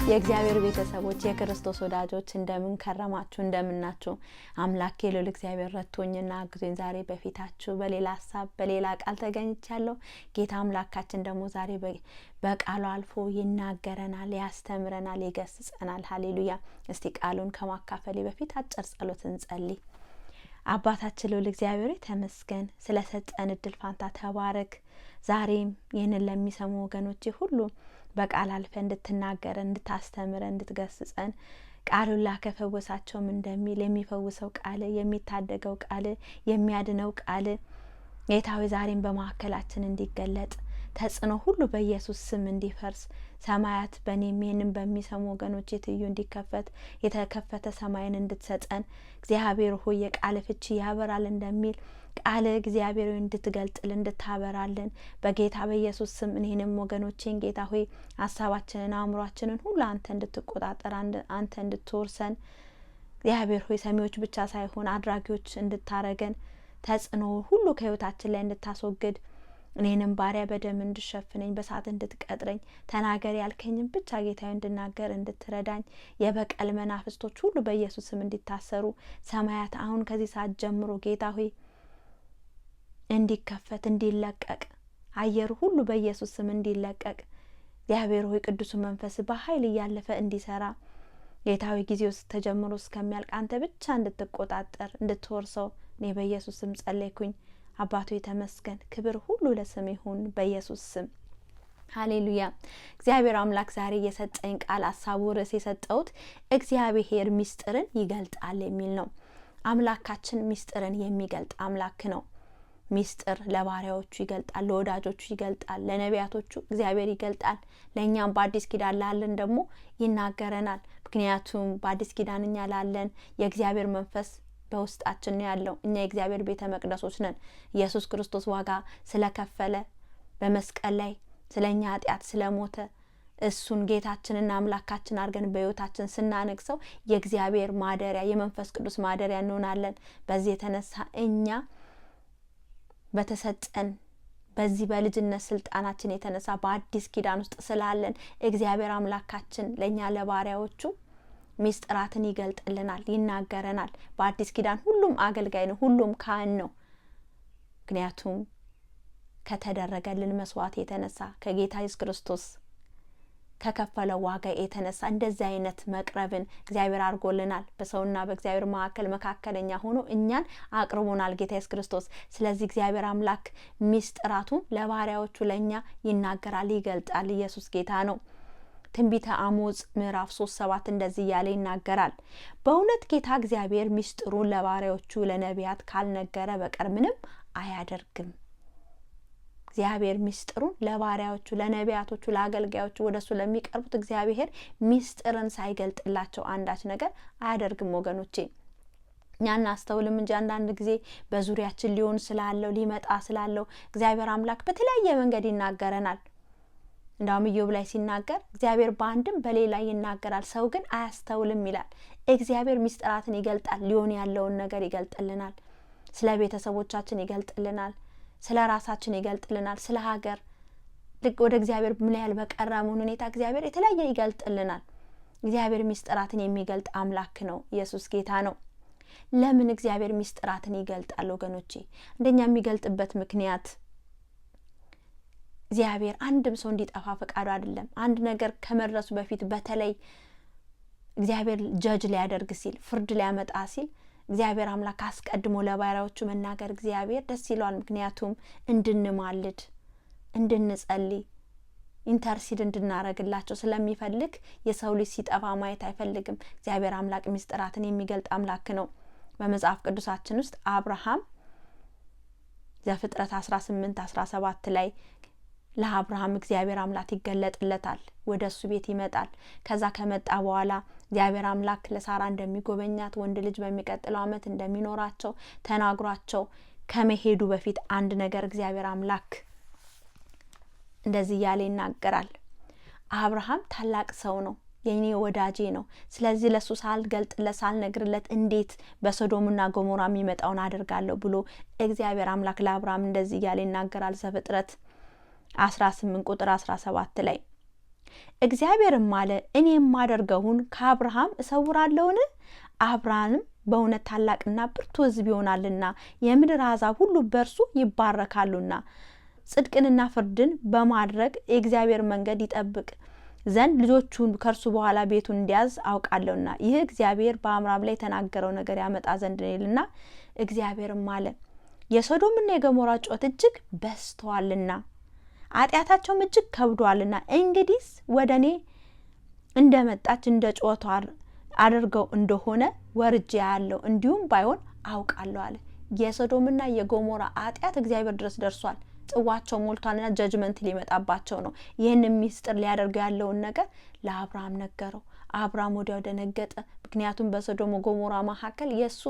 የእግዚአብሔር ቤተሰቦች የክርስቶስ ወዳጆች እንደምን ከረማችሁ እንደምናችሁ አምላኬ ልዑል እግዚአብሔር ረድቶኝና አግዞኝ ዛሬ በፊታችሁ በሌላ ሐሳብ በሌላ ቃል ተገኝቻለሁ። ጌታ አምላካችን ደግሞ ዛሬ በቃሉ አልፎ ይናገረናል፣ ያስተምረናል፣ ይገስጸናል። ሃሌሉያ። እስቲ ቃሉን ከማካፈሌ በፊት አጭር ጸሎት እንጸልይ። አባታችን ልዑል እግዚአብሔር ተመስገን ስለሰጠን እድል ፋንታ ተባረክ። ዛሬም ይህንን ለሚሰሙ ወገኖቼ ሁሉ በቃል አልፈ እንድትናገር እንድታስተምረ እንድትገስጸን ቃሉን ላከፈወሳቸውም እንደሚል የሚፈውሰው ቃል የሚታደገው ቃል የሚያድነው ቃል ጌታዊ ዛሬም በማዕከላችን እንዲገለጥ ተጽዕኖ ሁሉ በኢየሱስ ስም እንዲፈርስ ሰማያት በኔም ይህንን በሚሰሙ ወገኖቼ ትዩ እንዲከፈት የተከፈተ ሰማይን እንድትሰጠን እግዚአብሔር ሆይ የቃል ፍቺ ያበራል እንደሚል ቃል እግዚአብሔር ሆይ እንድትገልጥልን እንድታበራልን በጌታ በኢየሱስ ስም እኔንም ወገኖቼን ጌታ ሆይ ሐሳባችንን አእምሯችንን ሁሉ አንተ እንድትቆጣጠር አንተ እንድትወርሰን እግዚአብሔር ሆይ ሰሚዎች ብቻ ሳይሆን አድራጊዎች እንድታረገን ተጽዕኖ ሁሉ ከህይወታችን ላይ እንድታስወግድ እኔንም ባሪያ በደም እንድሸፍነኝ በሳት እንድትቀጥረኝ ተናገር ያልከኝን ብቻ ጌታዬ እንድናገር እንድትረዳኝ የበቀል መናፍስቶች ሁሉ በኢየሱስ ስም እንዲታሰሩ ሰማያት አሁን ከዚህ ሰዓት ጀምሮ ጌታ ሆይ እንዲከፈት እንዲለቀቅ አየር ሁሉ በኢየሱስ ስም እንዲለቀቅ እግዚአብሔር ሆይ ቅዱስ መንፈስ በኃይል እያለፈ እንዲሰራ ጌታዊ ጊዜው ተጀምሮ እስከሚያልቅ አንተ ብቻ እንድትቆጣጠር እንድትወርሰው እኔ በኢየሱስ ስም ጸለይኩኝ። አባቶ የተመስገን ክብር ሁሉ ለስም ይሁን በኢየሱስ ስም ሃሌሉያ። እግዚአብሔር አምላክ ዛሬ የሰጠኝ ቃል ሐሳቡ ርዕስ የሰጠውት እግዚአብሔር ሚስጥርን ይገልጣል የሚል ነው። አምላካችን ሚስጥርን የሚገልጥ አምላክ ነው። ሚስጥር ለባሪያዎቹ ይገልጣል፣ ለወዳጆቹ ይገልጣል፣ ለነቢያቶቹ እግዚአብሔር ይገልጣል። ለእኛም በአዲስ ኪዳን ላለን ደግሞ ይናገረናል። ምክንያቱም በአዲስ ኪዳን እኛ ላለን የእግዚአብሔር መንፈስ በውስጣችን ነው ያለው። እኛ የእግዚአብሔር ቤተ መቅደሶች ነን። ኢየሱስ ክርስቶስ ዋጋ ስለከፈለ በመስቀል ላይ ስለኛ ኃጢአት ስለሞተ እሱን ጌታችንና አምላካችን አድርገን በሕይወታችን ስናነግሰው የእግዚአብሔር ማደሪያ የመንፈስ ቅዱስ ማደሪያ እንሆናለን። በዚህ የተነሳ እኛ በተሰጠን በዚህ በልጅነት ስልጣናችን የተነሳ በአዲስ ኪዳን ውስጥ ስላለን እግዚአብሔር አምላካችን ለኛ ለባሪያዎቹ ሚስጥራትን ይገልጥልናል፣ ይናገረናል። በአዲስ ኪዳን ሁሉም አገልጋይ ነው፣ ሁሉም ካህን ነው። ምክንያቱም ከተደረገልን መስዋዕት የተነሳ ከጌታ ኢየሱስ ክርስቶስ ከከፈለው ዋጋ የተነሳ እንደዚህ አይነት መቅረብን እግዚአብሔር አድርጎልናል። በሰውና በእግዚአብሔር መካከለኛ ሆኖ እኛን አቅርቦናል ጌታ ኢየሱስ ክርስቶስ። ስለዚህ እግዚአብሔር አምላክ ሚስጥራቱን ለባሪያዎቹ ለኛ ይናገራል፣ ይገልጣል። ኢየሱስ ጌታ ነው። ትንቢተ አሞጽ ምዕራፍ 3:7 እንደዚህ ያለ ይናገራል። በእውነት ጌታ እግዚአብሔር ሚስጥሩን ለባሪያዎቹ ለነቢያት ካልነገረ በቀር ምንም አያደርግም። እግዚአብሔር ሚስጥሩን ለባሪያዎቹ ለነቢያቶቹ ለአገልጋዮቹ ወደሱ ለሚቀርቡት እግዚአብሔር ሚስጥርን ሳይገልጥላቸው አንዳች ነገር አያደርግም። ወገኖቼ እኛ እናስተውልም እንጂ አንዳንድ ጊዜ በዙሪያችን ሊሆን ስላለው ሊመጣ ስላለው እግዚአብሔር አምላክ በተለያየ መንገድ ይናገረናል። እንዳውም ኢዮብ ላይ ሲናገር እግዚአብሔር በአንድም በሌላ ይናገራል፣ ሰው ግን አያስተውልም ይላል። እግዚአብሔር ሚስጥራትን ይገልጣል። ሊሆን ያለውን ነገር ይገልጥልናል። ስለ ቤተሰቦቻችን ይገልጥልናል፣ ስለ ራሳችን ይገልጥልናል፣ ስለ ሀገር ልክ ወደ እግዚአብሔር ምን ያህል በቀረበውን ሁኔታ እግዚአብሔር የተለያየ ይገልጥልናል። እግዚአብሔር ሚስጥራትን የሚገልጥ አምላክ ነው። ኢየሱስ ጌታ ነው። ለምን እግዚአብሔር ሚስጥራትን ይገልጣል ወገኖቼ? እንደኛ የሚገልጥበት ምክንያት እግዚአብሔር አንድም ሰው እንዲጠፋ ፈቃዱ አይደለም። አንድ ነገር ከመድረሱ በፊት በተለይ እግዚአብሔር ጀጅ ሊያደርግ ሲል ፍርድ ሊያመጣ ሲል እግዚአብሔር አምላክ አስቀድሞ ለባሪያዎቹ መናገር እግዚአብሔር ደስ ይለዋል። ምክንያቱም እንድንማልድ እንድንጸልይ ኢንተርሲድ እንድናረግላቸው ስለሚፈልግ የሰው ልጅ ሲጠፋ ማየት አይፈልግም። እግዚአብሔር አምላክ ሚስጥራትን የሚገልጥ አምላክ ነው። በመጽሐፍ ቅዱሳችን ውስጥ አብርሃም ዘፍጥረት 18:17 ላይ ለአብርሃም እግዚአብሔር አምላክ ይገለጥለታል፣ ወደሱ ቤት ይመጣል። ከዛ ከመጣ በኋላ እግዚአብሔር አምላክ ለሳራ እንደሚጎበኛት ወንድ ልጅ በሚቀጥለው ዓመት እንደሚኖራቸው ተናግሯቸው ከመሄዱ በፊት አንድ ነገር እግዚአብሔር አምላክ እንደዚህ ያለ ይናገራል። አብርሃም ታላቅ ሰው ነው፣ የኔ ወዳጄ ነው። ስለዚህ ለሱ ሳልገልጥለት ሳልነግርለት እንዴት በሶዶምና ገሞራ የሚመጣውን አደርጋለሁ ብሎ እግዚአብሔር አምላክ ለአብርሃም እንደዚህ ያለ ይናገራል። ዘፍጥረት 18 ቁጥር 17 ላይ እግዚአብሔርም አለ እኔ የማደርገውን ከአብርሃም እሰውራለሁን? አብርሃምም በእውነት ታላቅና ብርቱ ሕዝብ ይሆናልና የምድር አሕዛብ ሁሉ በእርሱ ይባረካሉና ጽድቅንና ፍርድን በማድረግ የእግዚአብሔር መንገድ ይጠብቅ ዘንድ ልጆቹን ከእርሱ በኋላ ቤቱን እንዲያዝ አውቃለሁና ይህ እግዚአብሔር በአብርሃም ላይ የተናገረው ነገር ያመጣ ዘንድ ነውና። እግዚአብሔርም አለ የሶዶምና የገሞራ ጩኸት እጅግ በዝቷልና ኃጢአታቸውም እጅግ ከብዷልና እንግዲህስ ወደ እኔ እንደመጣች እንደ ጩኸቷ አድርገው እንደሆነ ወርጄ ያለው እንዲሁም ባይሆን አውቃለሁ አለ። የሶዶምና የገሞራ ኃጢአት እግዚአብሔር ድረስ ደርሷል። ጽዋቸው ሞልቷልና ጀጅመንት ሊመጣባቸው ነው። ይህን ሚስጥር ሊያደርገው ያለውን ነገር ለአብርሃም ነገረው። አብርሃም ወዲያው ደነገጠ። ምክንያቱም በሶዶም ገሞራ መካከል የሱ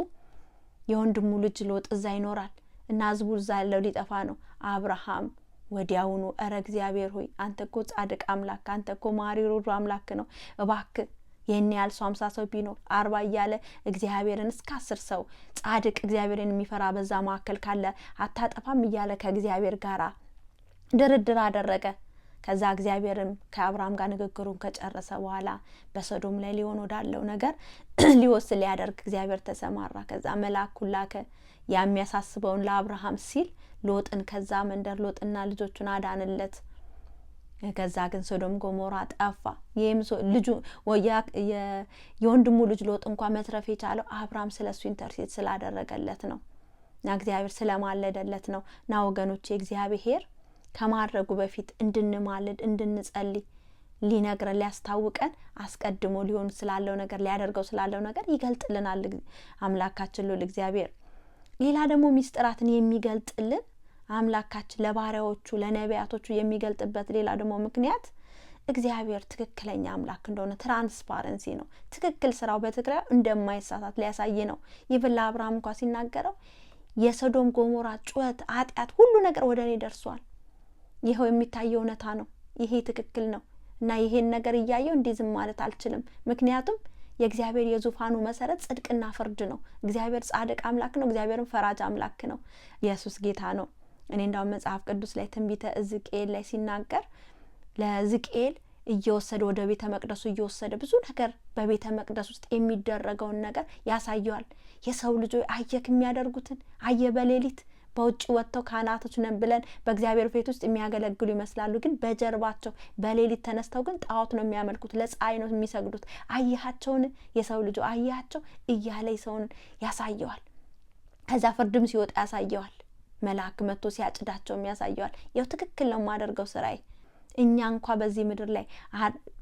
የወንድሙ ልጅ ሎጥ እዛ ይኖራል እና ሕዝቡ እዛ ያለው ሊጠፋ ነው። አብርሃም ወዲያውኑ እረ እግዚአብሔር ሆይ አንተ እኮ ጻድቅ አምላክ፣ አንተ እኮ መሐሪ ሩሩ አምላክ ነው፣ እባክህ ይህን ያህል 50 ሰው ቢኖር 40 እያለ እግዚአብሔርን እስከ 10 ሰው ጻድቅ እግዚአብሔርን የሚፈራ በዛ መካከል ካለ አታጠፋም እያለ ከእግዚአብሔር ጋር ድርድር አደረገ። ከዛ እግዚአብሔርም ከአብርሃም ጋር ንግግሩን ከጨረሰ በኋላ በሶዶም ላይ ሊሆን ወዳለው ነገር ሊወስን ሊያደርግ እግዚአብሔር ተሰማራ። ከዛ መልአኩን ላከ የሚያሳስበውን ለአብርሃም ሲል ሎጥን ከዛ መንደር ሎጥና ልጆቹን አዳንለት። ከዛ ግን ሶዶም ገሞራ ጠፋ። ይህም ልጁ የወንድሙ ልጅ ሎጥ እንኳን መትረፍ የቻለው አብርሃም ስለሱ ኢንተርሴት ስላደረገለት ነው እና እግዚአብሔር ስለማለደለት ነው። እና ወገኖቼ እግዚአብሔር ከማድረጉ በፊት እንድንማልድ እንድንጸልይ ሊነግረን ሊያስታውቀን አስቀድሞ ሊሆን ስላለው ነገር ሊያደርገው ስላለው ነገር ይገልጥልናል አምላካችን ሉል እግዚአብሔር። ሌላ ደግሞ ሚስጥራትን የሚገልጥልን አምላካችን ለባሪያዎቹ ለነቢያቶቹ የሚገልጥበት ሌላ ደግሞ ምክንያት እግዚአብሔር ትክክለኛ አምላክ እንደሆነ ትራንስፓረንሲ ነው። ትክክል ስራው በትክክል እንደማይሳሳት ሊያሳይ ነው። ይብላ አብርሃም እንኳን ሲናገረው የሶዶም ገሞራ ጩኸት ኃጢአት ሁሉ ነገር ወደ እኔ ደርሷል፣ ይሄው የሚታየው እውነታ ነው፣ ይሄ ትክክል ነው እና ይሄን ነገር እያየው እንዲህ ዝም ማለት አልችልም። ምክንያቱም የእግዚአብሔር የዙፋኑ መሰረት ጽድቅና ፍርድ ነው። እግዚአብሔር ጻድቅ አምላክ ነው። እግዚአብሔርም ፈራጅ አምላክ ነው። ኢየሱስ ጌታ ነው። እኔ እንዳው መጽሐፍ ቅዱስ ላይ ትንቢተ ሕዝቅኤል ላይ ሲናገር ለሕዝቅኤል እየወሰደ ወደ ቤተ መቅደሱ እየወሰደ ብዙ ነገር በቤተ መቅደስ ውስጥ የሚደረገውን ነገር ያሳየዋል። የሰው ልጆች አየክ የሚያደርጉትን አየ በሌሊት በውጭ ወጥተው ካህናቶች ነን ብለን በእግዚአብሔር ቤት ውስጥ የሚያገለግሉ ይመስላሉ፣ ግን በጀርባቸው በሌሊት ተነስተው ግን ጣዖት ነው የሚያመልኩት፣ ለፀሐይ ነው የሚሰግዱት። አያቸውን የሰው ልጅ አያቸው እያለ ሰውን ያሳየዋል። ከዛ ፍርድም ሲወጣ ያሳየዋል። መልአክ መጥቶ ሲያጭዳቸው ያሳየዋል። ያው ትክክል ነው ማደርገው ስራዬ። እኛ እንኳን በዚህ ምድር ላይ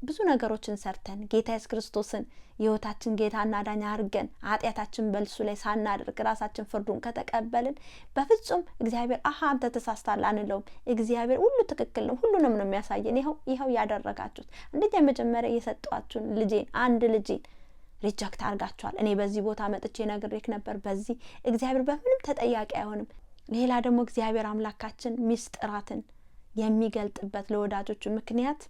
ብዙ ነገሮችን ሰርተን ጌታ ኢየሱስ ክርስቶስን የህይወታችን ጌታና ዳኛ አድርገን ኃጢአታችን በልሱ ላይ ሳናደርግ ራሳችን ፍርዱን ከተቀበልን በፍጹም እግዚአብሔር አንተ ተሳስተሃል አንለውም። እግዚአብሔር ሁሉ ትክክል ነው፣ ሁሉንም ነው የሚያሳየን። ይኸው ያደረጋችሁት እንደኛ መጀመሪያ የሰጧችሁን ልጄን አንድ ልጄን ሪጀክት አድርጋችኋል። እኔ በዚህ ቦታ መጥቼ ነግሬክ ነበር። በዚህ እግዚአብሔር በምንም ተጠያቂ አይሆንም። ሌላ ደግሞ እግዚአብሔር አምላካችን ሚስጥራትን የሚገልጥበት ለወዳጆቹ ምክንያት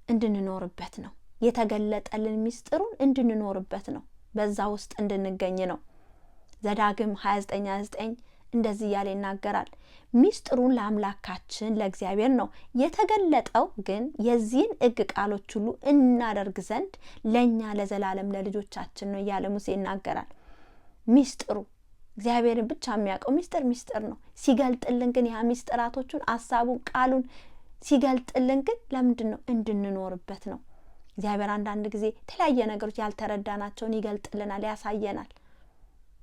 እንድንኖርበት ነው። የተገለጠልን ሚስጥሩን እንድንኖርበት ነው። በዛ ውስጥ እንድንገኝ ነው። ዘዳግም 29:9 እንደዚህ ያለ ይናገራል። ሚስጥሩን ለአምላካችን ለእግዚአብሔር ነው የተገለጠው፣ ግን የዚህን ሕግ ቃሎች ሁሉ እናደርግ ዘንድ ለኛ ለዘላለም ለልጆቻችን ነው እያለ ሙሴ ይናገራል። ሚስጥሩ እግዚአብሔርን ብቻ የሚያውቀው ሚስጥር ነው። ሲገልጥልን ግን ያ ሚስጥራቶቹን ሐሳቡን ቃሉን ሲገልጥልን ግን ለምንድን ነው? እንድንኖርበት ነው። እግዚአብሔር አንዳንድ ጊዜ የተለያየ ነገሮች ያልተረዳናቸውን ይገልጥልናል፣ ያሳየናል፣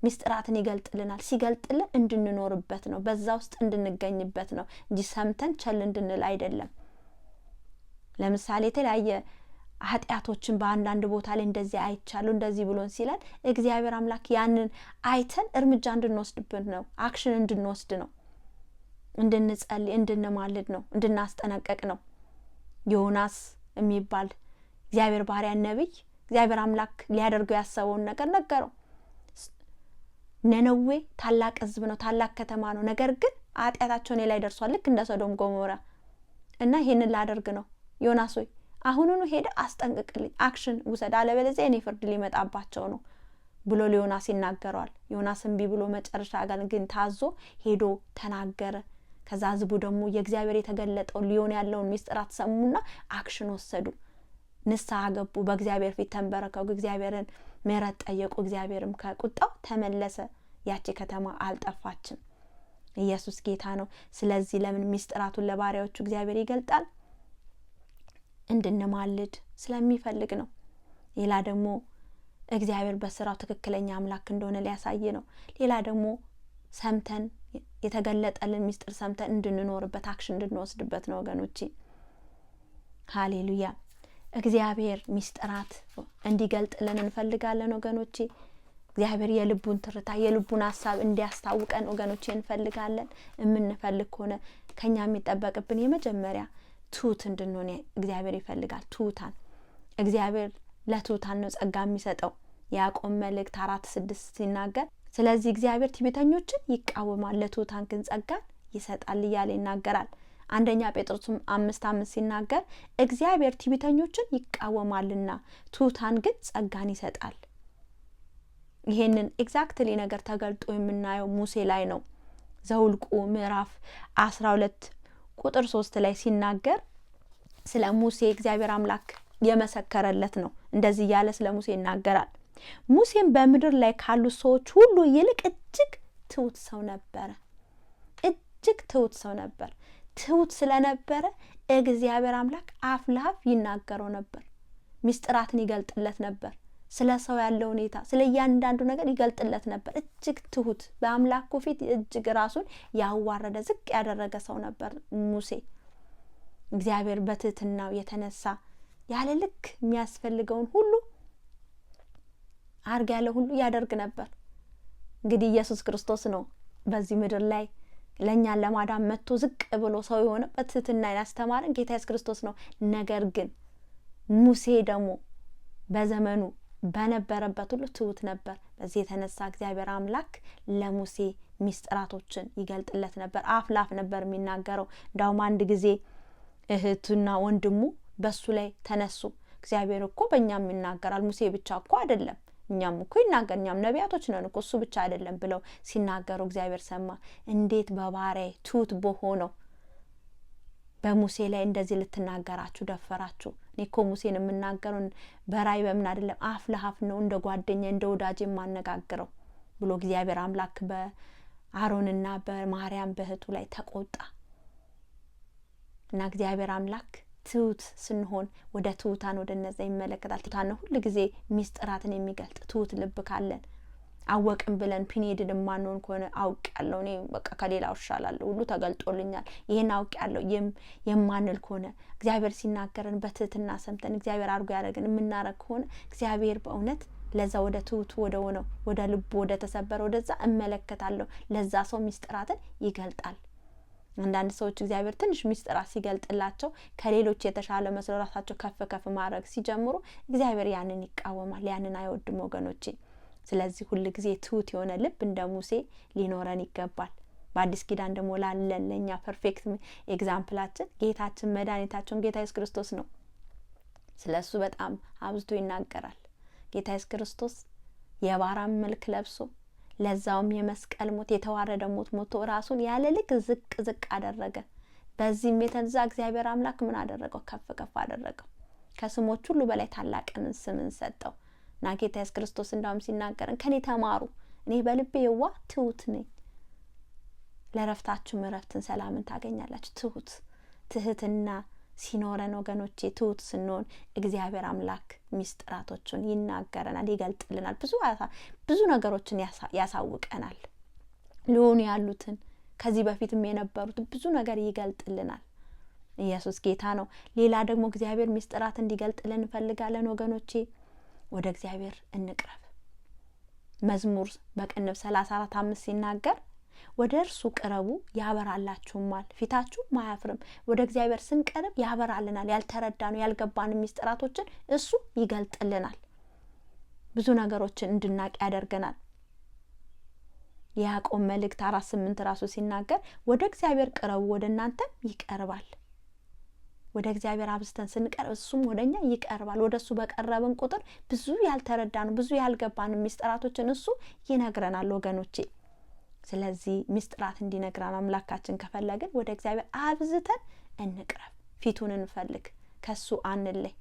ሚስጥራትን ይገልጥልናል። ሲገልጥልን እንድንኖርበት ነው፣ በዛ ውስጥ እንድንገኝበት ነው እንጂ ሰምተን ቸል እንድንል አይደለም። ለምሳሌ የተለያየ ኃጢአቶችን በአንዳንድ ቦታ ላይ እንደዚህ አይቻሉ እንደዚህ ብሎን ሲለን እግዚአብሔር አምላክ ያንን አይተን እርምጃ እንድንወስድበት ነው፣ አክሽን እንድንወስድ ነው፣ እንድንጸልይ እንድንማልድ ነው፣ እንድናስጠነቀቅ ነው። ዮናስ የሚባል እግዚአብሔር ባሪያ ነብይ እግዚአብሔር አምላክ ሊያደርገው ያሰበውን ነገር ነገረው። ነነዌ ታላቅ ሕዝብ ነው፣ ታላቅ ከተማ ነው። ነገር ግን ኃጢአታቸው እኔ ላይ ደርሷል፣ ልክ እንደ ሶዶም ገሞራ እና ይሄንን ላደርግ ነው። ዮናስ ሆይ አሁኑኑ ሄደ አስጠንቅቅልኝ፣ አክሽን ውሰድ፣ አለበለዚያ እኔ ፍርድ ሊመጣባቸው ነው ብሎ ለዮናስ ይናገረዋል። ዮናስ እምቢ ብሎ መጨረሻ ግን ታዞ ሄዶ ተናገረ። ከዛ ህዝቡ ደግሞ የእግዚአብሔር የተገለጠው ሊሆን ያለውን ሚስጥራት ሰሙና አክሽን ወሰዱ። ንስሐ ገቡ። በእግዚአብሔር ፊት ተንበረከኩ። እግዚአብሔርን ምህረት ጠየቁ። እግዚአብሔርም ከቁጣው ተመለሰ። ያቺ ከተማ አልጠፋችም። ኢየሱስ ጌታ ነው። ስለዚህ ለምን ሚስጥራቱን ለባሪያዎቹ እግዚአብሔር ይገልጣል? እንድንማልድ ስለሚፈልግ ነው። ሌላ ደግሞ እግዚአብሔር በስራው ትክክለኛ አምላክ እንደሆነ ሊያሳይ ነው። ሌላ ደግሞ ሰምተን የተገለጠልን ሚስጥር ሰምተን እንድንኖርበት አክሽን እንድንወስድበት ነው ወገኖቼ። ሃሌሉያ። እግዚአብሔር ሚስጥራት እንዲገልጥልን እንፈልጋለን ወገኖቼ። እግዚአብሔር የልቡን ትርታ የልቡን ሐሳብ እንዲያስታውቀን ወገኖቼ እንፈልጋለን። የምንፈልግ ከሆነ ከኛ የሚጠበቅብን የመጀመሪያ ትሁት እንድንሆን እግዚአብሔር ይፈልጋል። ትሁታን እግዚአብሔር ለትሁታን ነው ጸጋ የሚሰጠው። ያዕቆብ መልእክት 4:6 ሲናገር ስለዚህ እግዚአብሔር ትዕቢተኞችን ይቃወማል ለትሁታን ግን ጸጋን ይሰጣል እያለ ይናገራል። አንደኛ ጴጥሮስ 5:5 ሲናገር እግዚአብሔር ትዕቢተኞችን ይቃወማልና ትሁታን ግን ጸጋን ይሰጣል። ይሄንን ኤግዛክትሊ ነገር ተገልጦ የምናየው ሙሴ ላይ ነው። ዘኍልቍ ምዕራፍ 12 ቁጥር 3 ላይ ሲናገር ስለ ሙሴ እግዚአብሔር አምላክ የመሰከረለት ነው። እንደዚህ ያለ ስለ ሙሴ ይናገራል። ሙሴም በምድር ላይ ካሉ ሰዎች ሁሉ ይልቅ እጅግ ትሁት ሰው ነበር። እጅግ ትሁት ሰው ነበር። ትሁት ስለነበረ እግዚአብሔር አምላክ አፍ ለአፍ ይናገረው ነበር። ሚስጥራትን ይገልጥለት ነበር። ስለ ሰው ያለው ሁኔታ ስለ እያንዳንዱ ነገር ይገልጥለት ነበር። እጅግ ትሁት በአምላኩ ፊት እጅግ ራሱን ያዋረደ ዝቅ ያደረገ ሰው ነበር ሙሴ። እግዚአብሔር በትህትናው የተነሳ ያለ ልክ የሚያስፈልገውን ሁሉ አርግ ያለ ሁሉ ያደርግ ነበር። እንግዲህ ኢየሱስ ክርስቶስ ነው በዚህ ምድር ላይ ለኛን ለማዳን መጥቶ ዝቅ ብሎ ሰው የሆነ በትህትና ያስተማረን ጌታ ኢየሱስ ክርስቶስ ነው። ነገር ግን ሙሴ ደግሞ በዘመኑ በነበረበት ሁሉ ትሁት ነበር። በዚህ የተነሳ እግዚአብሔር አምላክ ለሙሴ ሚስጥራቶችን ይገልጥለት ነበር። አፍ ላፍ ነበር የሚናገረው። እንዳውም አንድ ጊዜ እህቱና ወንድሙ በሱ ላይ ተነሱ። እግዚአብሔር እኮ በእኛም ይናገራል፣ ሙሴ ብቻ እኮ አይደለም፣ እኛም እኮ ይናገር፣ እኛም ነቢያቶች ነን እኮ፣ እሱ ብቻ አይደለም ብለው ሲናገሩ እግዚአብሔር ሰማ። እንዴት በባሪያዬ ትሁት በሆነው በሙሴ ላይ እንደዚህ ልትናገራችሁ ደፈራችሁ? እኔ እኮ ሙሴን የምናገረው በራይ በምን አይደለም፣ አፍ ለአፍ ነው፣ እንደ ጓደኛ እንደ ወዳጅ የማነጋግረው ብሎ እግዚአብሔር አምላክ በአሮንና በማርያም በእህቱ ላይ ተቆጣ። እና እግዚአብሔር አምላክ ትሁት ስንሆን ወደ ትሁታን ወደ እነዛ ይመለከታል። ትሁታን ነው ሁሉ ጊዜ ሚስጥራትን የሚገልጥ ትሁት ልብ ካለን አወቅን ብለን ፒኔድን ማንሆን ከሆነ አውቃለሁ እኔ በቃ ከሌላው እሻላለሁ ሁሉ ተገልጦልኛል ይሄን አውቃለሁ የማንል ከሆነ እግዚአብሔር ሲናገረን በትህትና ሰምተን እግዚአብሔር አርጎ ያደረገን የምናረግ ከሆነ እግዚአብሔር በእውነት ለዛ ወደ ትሁት ወደ ሆነው ወደ ልቡ ወደ ተሰበረ ወደዛ እመለከታለሁ። ለዛ ሰው ሚስጥራትን ይገልጣል። አንዳንድ ሰዎች እግዚአብሔር ትንሽ ሚስጥራት ሲገልጥላቸው ከሌሎች የተሻለ መስሎ ራሳቸው ከፍ ከፍ ማድረግ ሲጀምሩ እግዚአብሔር ያንን ይቃወማል፣ ያንን አይወድም ወገኖቼ። ስለዚህ ሁሉ ጊዜ ትሁት የሆነ ልብ እንደ ሙሴ ሊኖረን ይገባል። በአዲስ ኪዳን ደግሞ ላለን ለኛ ፐርፌክት ኤግዛምፕላችን ጌታችን መድኃኒታችን ጌታ ኢየሱስ ክርስቶስ ነው። ስለሱ በጣም አብዝቶ ይናገራል። ጌታ ኢየሱስ ክርስቶስ የባሪያን መልክ ለብሶ ለዛውም የመስቀል ሞት የተዋረደ ሞት ሞቶ ራሱን ያለ ልክ ዝቅ አደረገ። በዚህም የተነሳ እግዚአብሔር አምላክ ምን አደረገው? ከፍ ከፍ አደረገው። ከስሞች ሁሉ በላይ ታላቅን ስምን ሰጠው። እና ጌታ ኢየሱስ ክርስቶስ እንዳውም ሲናገረን ከኔ ተማሩ እኔ በልቤ የዋህ ትሁት ነኝ፣ ለረፍታችሁ እረፍትን ሰላምን ታገኛላችሁ። ትህትና ሲኖረን ወገኖቼ፣ ትሁት ስንሆን እግዚአብሔር አምላክ ሚስጥራቶችን ይናገረናል፣ ይገልጥልናል፣ ብዙ ነገሮችን ያሳውቀናል። ሊሆኑ ያሉትን ከዚህ በፊትም የነበሩትን ብዙ ነገር ይገልጥልናል። ኢየሱስ ጌታ ነው። ሌላ ደግሞ እግዚአብሔር ሚስጥራት እንዲገልጥልን እንፈልጋለን ወገኖቼ። ወደ እግዚአብሔር እንቅረብ። መዝሙር በቅንፍ 34:5 ሲናገር ወደ እርሱ ቅረቡ ያበራላችሁማል፣ ፊታችሁም አያፍርም። ወደ እግዚአብሔር ስንቀርብ ያበራልናል። ያልተረዳነው ያልገባን ሚስጥራቶችን እሱ ይገልጥልናል። ብዙ ነገሮችን እንድናቅ ያደርገናል። ያዕቆብ መልእክት 4:8 ራሱ ሲናገር ወደ እግዚአብሔር ቅረቡ ወደ እናንተም ይቀርባል። ወደ እግዚአብሔር አብዝተን ስንቀርብ እሱም ወደኛ ይቀርባል። ወደሱ በቀረብን ቁጥር ብዙ ያልተረዳነው ብዙ ያልገባን ሚስጥራቶችን እሱ ይነግረናል ወገኖቼ። ስለዚህ ምስጢራት እንዲነግራን አምላካችን ከፈለግን ወደ እግዚአብሔር አብዝተን እንቅረብ፣ ፊቱን እንፈልግ፣ ከሱ አንለይ።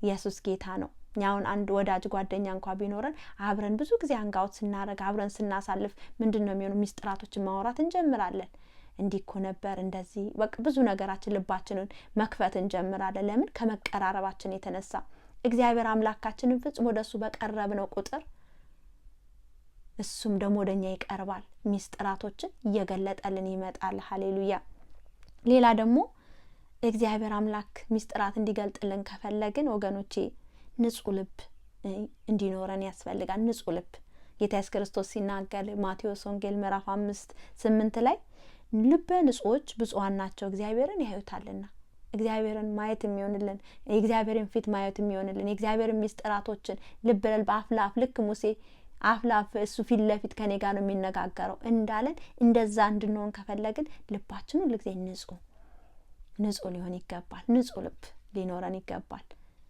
ኢየሱስ ጌታ ነው። ያውን አንድ ወዳጅ ጓደኛ እንኳን ቢኖረን አብረን ብዙ ጊዜ አንጋውት ስናረግ አብረን ስናሳልፍ ምንድነው የሚሆነው? ምስጢራቶችን ማውራት እንጀምራለን። እንዲኮ ነበር እንደዚህ በቃ ብዙ ነገራችን ልባችንን መክፈት እንጀምራለን። ለምን? ከመቀራረባችን የተነሳ እግዚአብሔር አምላካችንን ፍጹም ወደሱ በቀረብነው ቁጥር እሱም ደግሞ ወደኛ ይቀርባል፣ ምስጢራቶችን እየገለጠልን ይመጣል። ሃሌሉያ። ሌላ ደግሞ እግዚአብሔር አምላክ ምስጢራት እንዲገልጥልን ከፈለግን ወገኖቼ ንጹህ ልብ እንዲኖረን ያስፈልጋል። ንጹህ ልብ ጌታ ኢየሱስ ክርስቶስ ሲናገር ማቴዎስ ወንጌል ምዕራፍ 5:8 ላይ ልበ ንጹዎች ብፁዓን ናቸው እግዚአብሔርን ያዩታልና። እግዚአብሔርን ማየት የሚሆንልን የእግዚአብሔርን ፊት ማየት የሚሆንልን የእግዚአብሔርን ምስጢራቶችን ልብ በአፍላፍ ልክ ሙሴ አፍላፍ እሱ ፊት ለፊት ከኔ ጋር ነው የሚነጋገረው እንዳለን እንደዛ እንድንሆን ከፈለግን ልባችን ሁሉ ጊዜ ንጹህ ሊሆን ይገባል። ንጹህ ልብ ሊኖረን ይገባል።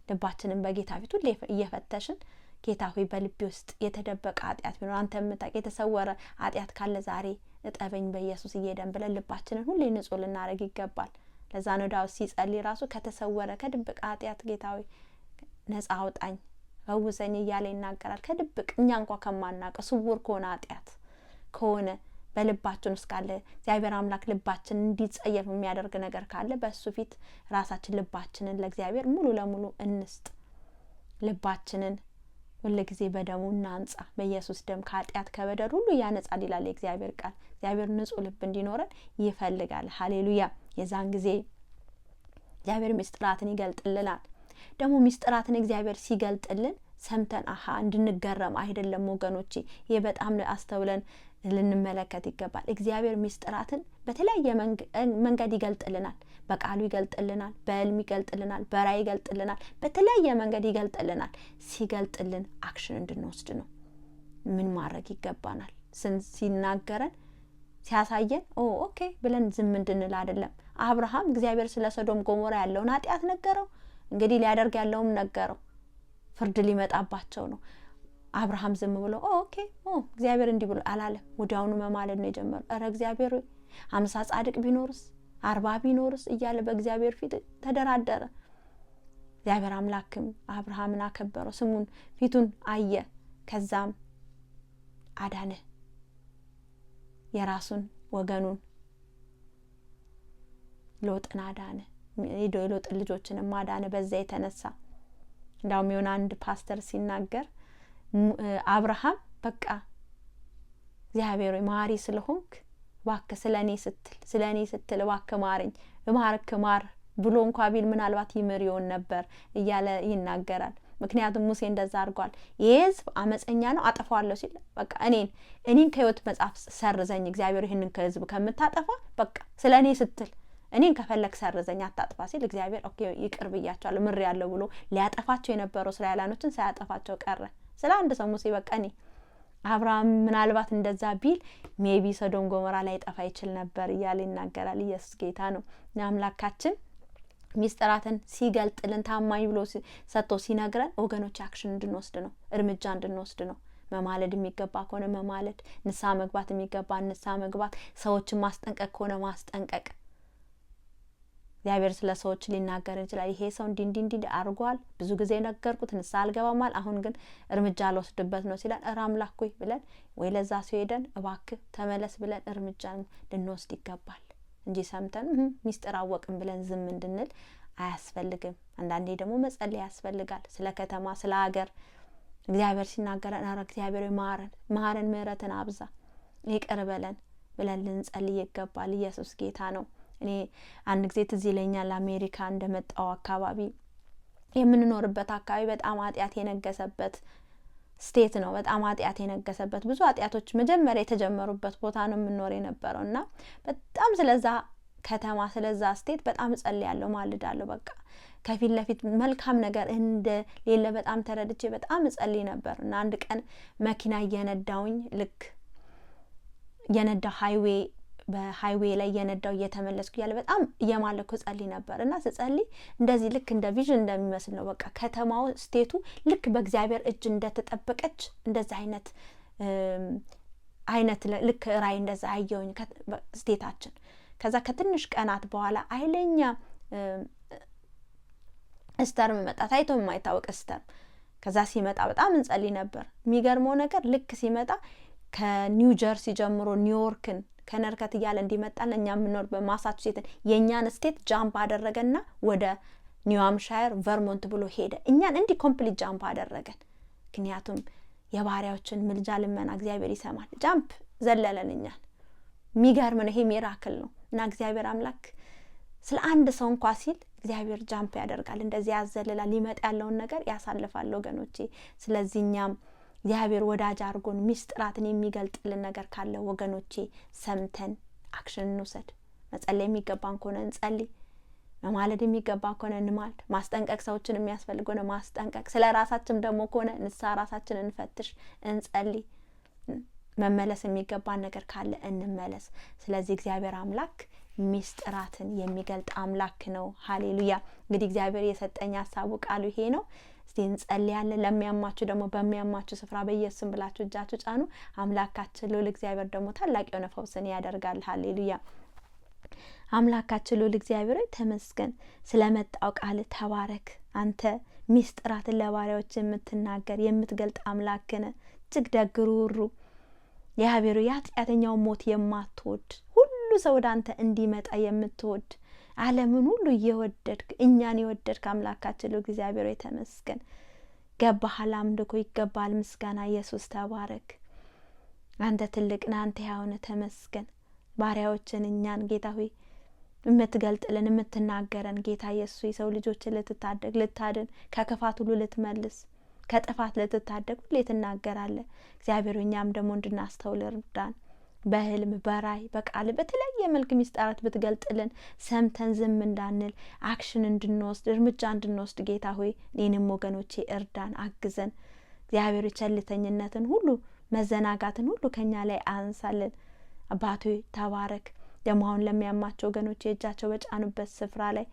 ልባችንን በጌታ ፊት ሁሉ እየፈተሽን ጌታ ሆይ በልቤ ውስጥ የተደበቀ ኃጢአት ቢኖር አንተ የምታውቅ የተሰወረ ኃጢአት ካለ ዛሬ እጠበኝ በኢየሱስ እየደም ብለን ልባችንን ሁሉ ንጹህ ልናደርግ ይገባል። ለዛ ነው ዳዊት ሲጸልይ ራሱ ከተሰወረ ከድብቅ ኃጢአት ጌታ ሆይ ነጻ አውጣኝ ፈውሰኝ እያለ ይናገራል። ከድብቅ እኛ እንኳን ከማናውቀው ስውር ከሆነ ኃጢአት ከሆነ በልባችን ውስጥ ካለ እግዚአብሔር አምላክ ልባችን እንዲጸየፍ የሚያደርግ ነገር ካለ በእሱ ፊት ራሳችን ልባችንን ለእግዚአብሔር ሙሉ ለሙሉ እንስጥ። ልባችንን ሁሉ ጊዜ በደሙ እናንጻ። በኢየሱስ ደም ከኃጢአት ከበደል ሁሉ ያነጻል ይላል የእግዚአብሔር ቃል። እግዚአብሔር ንጹህ ልብ እንዲኖረን ይፈልጋል። ሃሌሉያ። የዛን ጊዜ እግዚአብሔር ምስጢራትን ይገልጥልናል። ደግሞ ምስጢራትን እግዚአብሔር ሲገልጥልን ሰምተን አሃ እንድንገረም አይደለም ወገኖቼ። ይሄ በጣም አስተውለን ልንመለከት ይገባል። እግዚአብሔር ምስጢራትን በተለያየ መንገድ ይገልጥልናል። በቃሉ ይገልጥልናል፣ በህልም ይገልጥልናል፣ በራእይ ይገልጥልናል፣ በተለያየ መንገድ ይገልጥልናል። ሲገልጥልን አክሽን እንድንወስድ ነው። ምን ማድረግ ይገባናል? ሲናገረን ሲያሳየን ኦኬ ብለን ዝም እንድንል አይደለም። አብርሃም እግዚአብሔር ስለ ሰዶም ጎሞራ ያለውን ኃጢአት ነገረው። እንግዲህ ሊያደርግ ያለውም ነገረው። ፍርድ ሊመጣባቸው ነው። አብርሃም ዝም ብሎ ኦኬ እግዚአብሔር እንዲህ ብሎ አላለም። ወዲያውኑ መማለድ ነው የጀመረው። ኧረ እግዚአብሔር 50 ጻድቅ ቢኖርስ 40 ቢኖርስ እያለ በእግዚአብሔር ፊት ተደራደረ። እግዚአብሔር አምላክም አብርሃምን አከበረው፣ ስሙን ፊቱን አየ። ከዛም አዳነ። የራሱን ወገኑን ሎጥን አዳነ። የሎጥ ልጆችንም አዳነ። በዛ የተነሳ እንዳውም የሆነ አንድ ፓስተር ሲናገር አብርሃም በቃ እግዚአብሔር ማሪ ስለሆንክ ዋከ ስለኔ ስትል ዋከ ማረኝ ማርክ ማር ብሎ እንኳን ቢል ምናልባት ይምር ይሆን ነበር እያለ ይናገራል። ምክንያቱም ሙሴ እንደዛ አድርጓል። የህዝብ አመፀኛ ነው አጠፋዋለሁ ሲል በቃ እኔን ከህይወት መጽሐፍ ሰርዘኝ እግዚአብሔር ይሄንን ከህዝብ ከምታጠፋ በቃ ስለኔ ስትል እኔን ከፈለክ ሰርዘኝ አታጥፋ ሲል እግዚአብሔር ኦኬ ይቅር ብያቸዋለሁ ምር ያለው ብሎ ሊያጠፋቸው የነበረው እስራኤላኖችን ሳያጠፋቸው ቀረ። ስለ አንድ ሰው ሙሴ በቃ አብርሃም ምናልባት እንደዛ ቢል ሜቢ ሰዶም ጎሞራ ላይ ጠፋ ይችል ነበር እያለ ይናገራል። ኢየሱስ ጌታ ነው። አምላካችን ምስጢራትን ሲገልጥልን ታማኝ ብሎ ሰጥቶ ሲነግረን ወገኖች አክሽን እንድንወስድ ነው፣ እርምጃ እንድንወስድ ነው። መማለድ የሚገባ ከሆነ መማለድ፣ ንስሐ መግባት የሚገባ ንስሐ መግባት፣ ሰዎችን ማስጠንቀቅ ከሆነ ማስጠንቀቅ። እግዚአብሔር ስለ ሰዎች ሊናገር ይችላል። ይሄ ሰው እንዲህ አርጓል፣ ብዙ ጊዜ ነገርኩት፣ ንስሐ አልገባማል፣ አሁን ግን እርምጃ አልወስድበት ነው ሲላል እረ አምላክ ሆይ ብለን ወይ ለዛ ሰው ሄደን እባክህ ተመለስ ብለን እርምጃ ልንወስድ ይገባል እንጂ ሰምተን ምስጢር አወቅን ብለን ዝም እንድንል አያስፈልግም። አንዳንዴ ደግሞ መጸለይ ያስፈልጋል። ስለ ከተማ ስለ ሀገር እግዚአብሔር ሲናገረን አረ እግዚአብሔር ማረን ምህረትን አብዛ ይቅር በለን ብለን ልንጸልይ ይገባል። ኢየሱስ ጌታ ነው። እኔ አንድ ጊዜ ትዝ ይለኛል አሜሪካ እንደመጣው አካባቢ የምንኖርበት አካባቢ በጣም ኃጢአት የነገሰበት ስቴት ነው። በጣም ኃጢአት የነገሰበት ብዙ ኃጢአቶች መጀመሪያ የተጀመሩበት ቦታ ነው የምንኖር የነበረውና በጣም ስለዛ ከተማ ስለዛ ስቴት በጣም ጸልያለሁ ማልዳለሁ። በቃ ከፊት ለፊት መልካም ነገር እንደሌለ በጣም ተረድቼ በጣም ጸልይ ነበርና አንድ ቀን መኪና እየነዳውኝ ልክ የነዳው በሃይዌይ ላይ የነዳው እየተመለስኩ ያለ በጣም እየማለኩ ጸልይ ነበርና ስጸልይ እንደዚህ ልክ እንደ ቪዥን እንደሚመስል ነው። በቃ ከተማው ስቴቱ ልክ በእግዚአብሔር እጅ እንደተጠበቀች እንደዛ አይነት አይነት ልክ ራይ እንደዛ አየሁኝ ስቴታችን። ከዛ ከትንሽ ቀናት በኋላ አይለኛ ስተርም መጣ፣ ታይቶ የማይታወቅ ስተርም። ከዛ ሲመጣ በጣም እንጸልይ ነበር። የሚገርመው ነገር ልክ ሲመጣ ከኒው ጀርሲ ጀምሮ ኒውዮርክን ከነርከት እያለ እንዲመጣል እኛ የምንኖር በማሳቹሴትን የእኛን ስቴት ጃምፕ አደረገና ወደ ኒው ሃምፕሻየር ቨርሞንት ብሎ ሄደ። እኛን እንዲህ ኮምፕሊት ጃምፕ አደረገን። ምክንያቱም የባሪያዎችን ምልጃ ልመና እግዚአብሔር ይሰማል። ጃምፕ ዘለለን እኛን። የሚገርም ነው። ይሄ ሚራክል ነው። እና እግዚአብሔር አምላክ ስለ አንድ ሰው እንኳ ሲል እግዚአብሔር ጃምፕ ያደርጋል፣ እንደዚህ ያዘልላል፣ ሊመጣ ያለውን ነገር ያሳልፋል ወገኖቼ። ስለዚህ እኛም እግዚአብሔር ወዳጅ አድርጎን ሚስጥራትን የሚገልጥልን ነገር ካለ ወገኖቼ ሰምተን አክሽን እንውሰድ። መጸለይ የሚገባን ከሆነ እንጸልይ፣ መማለድ የሚገባን ከሆነ እንማልድ፣ ማስጠንቀቅ ሰዎችን የሚያስፈልግ ከሆነ ማስጠንቀቅ፣ ስለ ራሳችን ደግሞ ከሆነ ንስሐ ራሳችንን እንፈትሽ፣ እንጸልይ። መመለስ የሚገባን ነገር ካለ እንመለስ። ስለዚህ እግዚአብሔር አምላክ ሚስጥራትን የሚገልጥ አምላክ ነው። ሃሌሉያ። እንግዲህ እግዚአብሔር የሰጠኝ ሐሳቡ ቃሉ ይሄ ነው። እስቲ እንጸልያለን። ለሚያማችሁ ደግሞ በሚያማችሁ ስፍራ በኢየሱስ ብላችሁ እጃችሁ ጫኑ። አምላካችን ልዑል እግዚአብሔር ደግሞ ታላቅ የሆነ ፈውስን ያደርጋል። ሃሌሉያ። አምላካችን ልዑል እግዚአብሔር ተመስገን፣ ስለመጣው ቃል ተባረክ። አንተ ሚስጥራትን ለባሪያዎች የምትናገር የምትገልጥ አምላክ ነህ። እጅግ ደግ ሩህሩህ የአብሔሩ የኃጢአተኛው ሞት የማትወድ ሁሉ ሰው ወደ አንተ እንዲመጣ የምትወድ ዓለምን ሁሉ እየወደድክ እኛን የወደድክ አምላካችን ልዑል እግዚአብሔር ተመስገን። ገባሃል፣ አምልኮ ይገባል፣ ምስጋና ኢየሱስ ተባረክ። አንተ ትልቅ ነህ፣ አንተ ሕያው ነህ፣ ተመስገን። ባሪያዎችን እኛን ጌታ ሆይ የምትገልጥልን የምትናገረን ጌታ ኢየሱስ የሰው ልጆችን ልትታደግ ልታድን ከክፋት ሁሉ ልትመልስ ከጥፋት ልትታደግ ሁሌ ትናገራለህ እግዚአብሔር። እኛም ደግሞ እንድናስተውል እርዳን። በህልም በራይ በቃል በተለያየ መልክ ሚስጥራት ብትገልጥልን ሰምተን ዝም እንዳንል አክሽን እንድንወስድ እርምጃ እንድንወስድ ጌታ ሆይ እኔንም ወገኖቼ እርዳን፣ አግዘን። እግዚአብሔር ቸልተኝነትን ሁሉ መዘናጋትን ሁሉ ከኛ ላይ አንሳልን። አባቶ ተባረክ። ደግሞ አሁን ለሚያማቸው ወገኖቼ እጃቸው በጫኑበት ስፍራ ላይ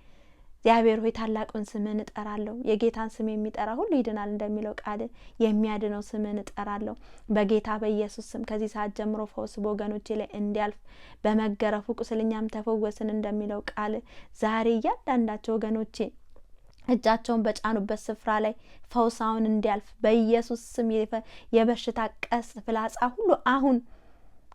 እግዚአብሔር ሆይ ታላቁን ስምህን እጠራለሁ። የጌታን ስም የሚጠራ ሁሉ ይድናል እንደሚለው ቃል የሚያድነው ስምህን እጠራለሁ በጌታ በኢየሱስ ስም። ከዚህ ሰዓት ጀምሮ ፈውስ በወገኖቼ ላይ እንዲያልፍ በመገረፉ ቁስልኛም ተፈወስን እንደሚለው ቃል ዛሬ እያንዳንዳቸው ወገኖቼ እጃቸውን በጫኑበት ስፍራ ላይ ፈውሳውን እንዲያልፍ በኢየሱስ ስም የበሽታ ቀስ ፍላጻ ሁሉ አሁን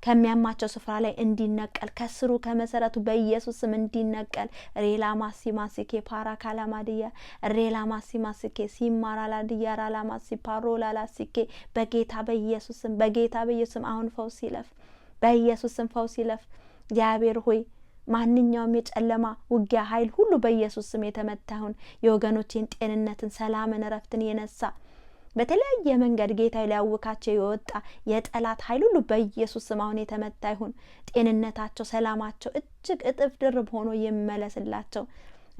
ከሚያማቸው ስፍራ ላይ እንዲነቀል ከስሩ ከመሰረቱ በኢየሱስ ስም እንዲነቀል ሬላ ማሲ ማሲኬ ፓራ ካላማዲያ ሬላ ማሲ ማሲኬ ሲማራላዲያ ራላ ማሲ ፓሮላላሲኬ በጌታ በኢየሱስ ስም በጌታ በኢየሱስ ስም አሁን ፈውስ ይለፍ፣ በኢየሱስ ስም ፈውስ ይለፍ። እግዚአብሔር ሆይ ማንኛውም የጨለማ ውጊያ ኃይል ሁሉ በኢየሱስ ስም የተመታሁን የወገኖቼን ጤንነትን ሰላምን ረፍትን የነሳ በተለያየ መንገድ ጌታ ሊያውካቸው የወጣ የጠላት ኃይል ሁሉ በኢየሱስ ስም አሁን የተመታ ይሁን። ጤንነታቸው ሰላማቸው እጅግ እጥፍ ድርብ ሆኖ ይመለስላቸው።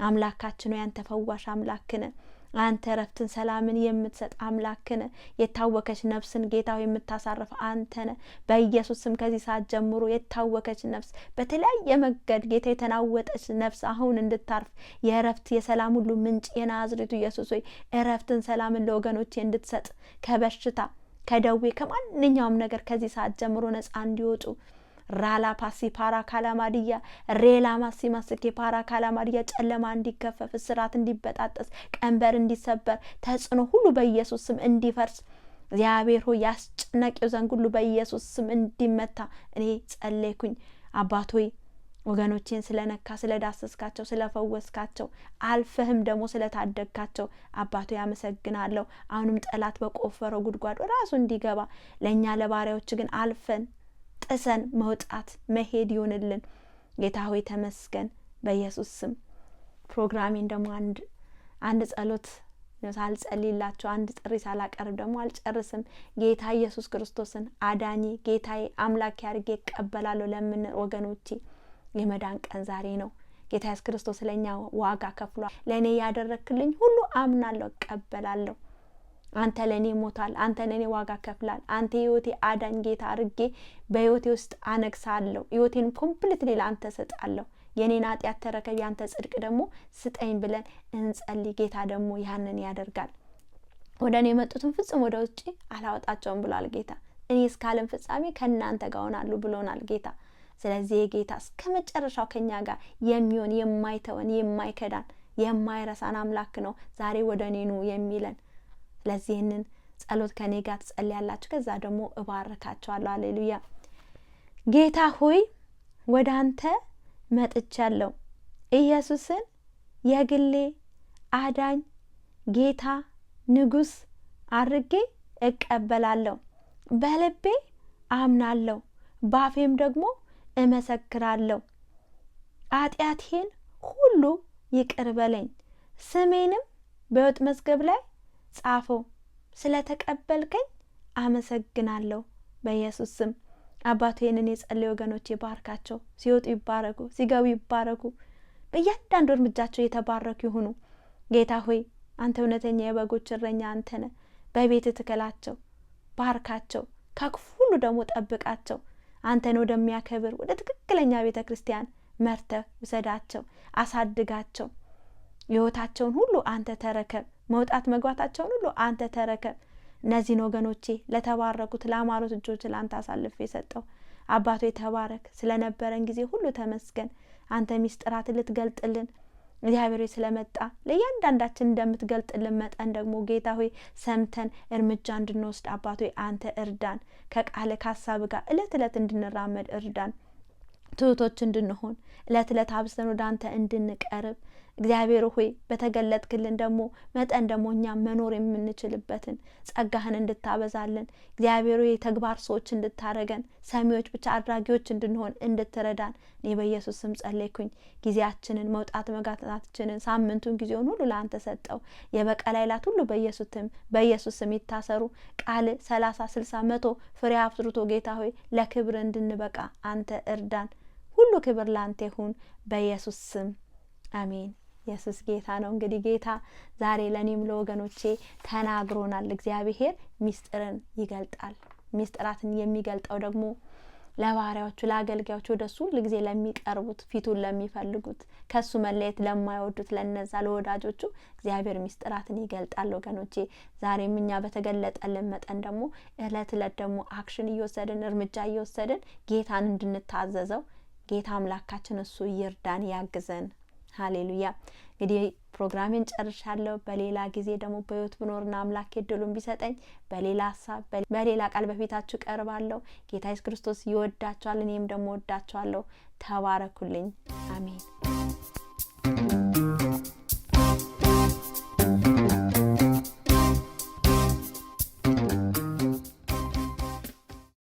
አምላካችን ሆይ አንተ ፈዋሽ አምላክ ነህ። አንተ ረፍትን ሰላምን የምትሰጥ አምላክ ነህ። የታወከች ነፍስን ጌታ ሆይ የምታሳርፍ አንተ ነህ። በኢየሱስ ስም ከዚህ ሰዓት ጀምሮ የታወከች ነፍስ በተለያየ መንገድ ጌታ የተናወጠች ነፍስ አሁን እንድታርፍ የረፍት የሰላም ሁሉ ምንጭ የናዝሬቱ ኢየሱስ ሆይ ረፍትን ሰላምን ለወገኖቼ እንድትሰጥ ከበሽታ ከደዌ ከማንኛውም ነገር ከዚህ ሰዓት ጀምሮ ነጻ እንዲወጡ ራላ ፓሲ ፓራ ካላማዲያ ሬላ ማሲ ማስኬ ፓራ ካላማዲያ ጨለማ እንዲከፈፍ እስራት እንዲበጣጠስ ቀንበር እንዲሰበር ተጽዕኖ ሁሉ በኢየሱስ ስም እንዲፈርስ እግዚአብሔር ሆይ ያስጨነቀው ዘንግ ሁሉ በኢየሱስ ስም እንዲመታ እኔ ጸለይኩኝ። አባት ሆይ ወገኖቼን ስለነካ ስለዳሰስካቸው ስለፈወስካቸው አልፈህም ደግሞ ስለታደግካቸው አባቶ ያመሰግናለሁ። አሁንም ጠላት በቆፈረው ጉድጓድ ራሱ እንዲገባ ለኛ ለባሪያዎች ግን አልፈን ጥሰን መውጣት መሄድ ይሁንልን። ጌታ ሆይ ተመስገን በኢየሱስ ስም። ፕሮግራሜን ደግሞ አንድ ጸሎት ሳልጸልይላችሁ አንድ ጥሪ ሳላቀርብ ደግሞ አልጨርስም። ጌታ ኢየሱስ ክርስቶስን አዳኜ ጌታዬ አምላኬ አድርጌ እቀበላለሁ ለምን ወገኖቼ የመዳን ቀን ዛሬ ነው። ጌታ ኢየሱስ ክርስቶስ ለኛ ዋጋ ከፍሏል። ለኔ ያደረክልኝ ሁሉ አምናለሁ እቀበላለሁ። አንተ ለኔ ሞታል፣ አንተ ለኔ ዋጋ ከፍላል። አንተ ህይወቴ አዳኝ ጌታ አድርጌ በህይወቴ ውስጥ አነግሳለሁ። ህይወቴን ኮምፕሊትሊ ለአንተ ሰጣለሁ። የኔን ኃጢአት ተረከብ ያንተ ጽድቅ ደግሞ ስጠኝ ብለን እንጸልይ። ጌታ ደግሞ ያንን ያደርጋል። ወደ እኔ የመጡትን ፍጹም ወደ ውጪ አላወጣቸውም ብሏል ጌታ። እኔ እስከ ዓለም ፍጻሜ ከእናንተ ጋር ሆናለሁ ብሎናል ጌታ። ስለዚህ ጌታ እስከ መጨረሻው ከኛ ጋር የሚሆን የማይተወን የማይከዳን የማይረሳን አምላክ ነው። ዛሬ ወደ እኔ ኑ የሚለን። ስለዚህ ይህንን ጸሎት ከኔ ጋር ትጸልያላችሁ። ከዛ ደግሞ እባርካችኋለሁ። ሃሌሉያ። ጌታ ሆይ ወደ አንተ መጥቻለሁ። ኢየሱስን የግሌ አዳኝ ጌታ ንጉስ አድርጌ እቀበላለሁ። በልቤ አምናለሁ፣ ባፌም ደግሞ እመሰክራለሁ። ኃጢአቴን ሁሉ ይቅር በለኝ፣ ስሜንም በሕይወት መዝገብ ላይ ጻፈው። ስለተቀበልከኝ አመሰግናለሁ በኢየሱስ ስም። አባቴ ይህንን የጸለዩ ወገኖቼ ባርካቸው። ሲወጡ ይባረኩ፣ ሲገቡ ይባረኩ፣ በእያንዳንዱ እርምጃቸው የተባረኩ ይሁኑ። ጌታ ሆይ አንተ እውነተኛ የበጎች እረኛ አንተ ነህ። በቤት ትከላቸው፣ ባርካቸው፣ ከክፉ ሁሉ ደግሞ ጠብቃቸው። አንተን ወደሚያከብር ወደ ትክክለኛ ቤተ ክርስቲያን መርተህ ውሰዳቸው፣ አሳድጋቸው። ሕይወታቸውን ሁሉ አንተ ተረከብ፣ መውጣት መግባታቸውን ሁሉ አንተ ተረከብ። እነዚህን ወገኖቼ ለተባረኩት ለአማሩት እጆች ለአንተ አሳልፌ የሰጠው አባቶ የተባረክ። ስለነበረን ጊዜ ሁሉ ተመስገን። አንተ ሚስጥራትን ልትገልጥልን እግዚአብሔር ስለመጣ ለእያንዳንዳችን እንደምትገልጥልን መጠን ደግሞ ጌታ ሆይ ሰምተን እርምጃ እንድንወስድ አባቶ አንተ እርዳን። ከቃል ከሀሳብ ጋር እለት እለት እንድንራመድ እርዳን። ትሁቶች እንድንሆን እለት እለት አብዝተን ወደ አንተ እንድንቀርብ እግዚአብሔር ሆይ በተገለጥክልን ደግሞ መጠን ደግሞ እኛ መኖር የምንችልበትን ጸጋህን እንድታበዛልን እግዚአብሔር ሆይ ተግባር ሰዎች እንድታረገን ሰሚዎች ብቻ አድራጊዎች እንድንሆን እንድትረዳን እኔ በኢየሱስ ስም ጸለይኩኝ። ጊዜያችንን መውጣት መጋታችንን ሳምንቱን ጊዜውን ሁሉ ለአንተ ሰጠው። የበቀል ኃይላት ሁሉ በኢየሱስ ስም ይታሰሩ። ቃል 30 60 100 ፍሬ አፍርቶ ጌታ ሆይ ለክብር እንድንበቃ አንተ እርዳን። ሁሉ ክብር ለአንተ ይሁን በኢየሱስ ስም አሜን። ኢየሱስ ጌታ ነው። እንግዲህ ጌታ ዛሬ ለኔም ለወገኖቼ ተናግሮናል። እግዚአብሔር ሚስጥርን ይገልጣል። ሚስጥራትን የሚገልጠው ደግሞ ለባሪያዎቹ ለአገልጋዮቹ ወደሱ ሁልጊዜ ለሚቀርቡት ፊቱን ለሚፈልጉት ከሱ መለየት ለማይወዱት ለነዛ ለወዳጆቹ እግዚአብሔር ሚስጥራትን ይገልጣል። ወገኖቼ ዛሬም እኛ በተገለጠልን መጠን ደግሞ እለት እለት ደግሞ አክሽን እየወሰድን እርምጃ እየወሰድን ጌታን እንድንታዘዘው ጌታ አምላካችን እሱ ይርዳን ያግዘን። ሃሌሉያ። እንግዲህ ፕሮግራሜን ጨርሻለሁ። በሌላ ጊዜ ደግሞ በህይወት ብኖርና አምላክ እድሉን ቢሰጠኝ በሌላ ሀሳብ በሌላ ቃል በፊታችሁ ቀርባለሁ። ጌታ ኢየሱስ ክርስቶስ ይወዳችኋል፣ እኔም ደግሞ ወዳችኋለሁ። ተባረኩልኝ። አሜን።